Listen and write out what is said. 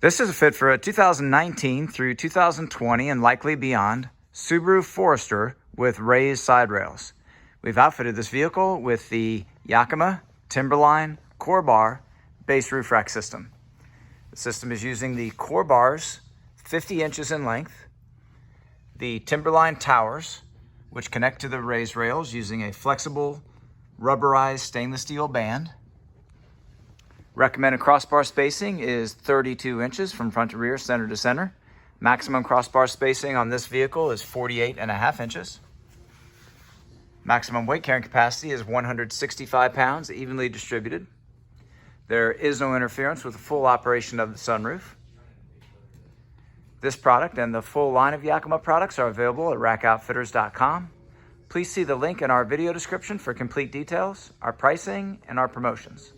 This is a fit for a 2019 through 2020 and likely beyond Subaru Forester with raised side rails. We've outfitted this vehicle with the Yakima TimberLine CoreBar base roof rack system. The system is using the CoreBars 50 inches in length, the TimberLine towers, which connect to the raised rails using a flexible rubberized stainless steel band. Recommended crossbar spacing is 32 inches from front to rear, center to center. Maximum crossbar spacing on this vehicle is 48.5 inches. Maximum weight carrying capacity is 165 pounds, evenly distributed. There is no interference with the full operation of the sunroof. This product and the full line of Yakima products are available at rackoutfitters.com. Please see the link in our video description for complete details, our pricing, and our promotions.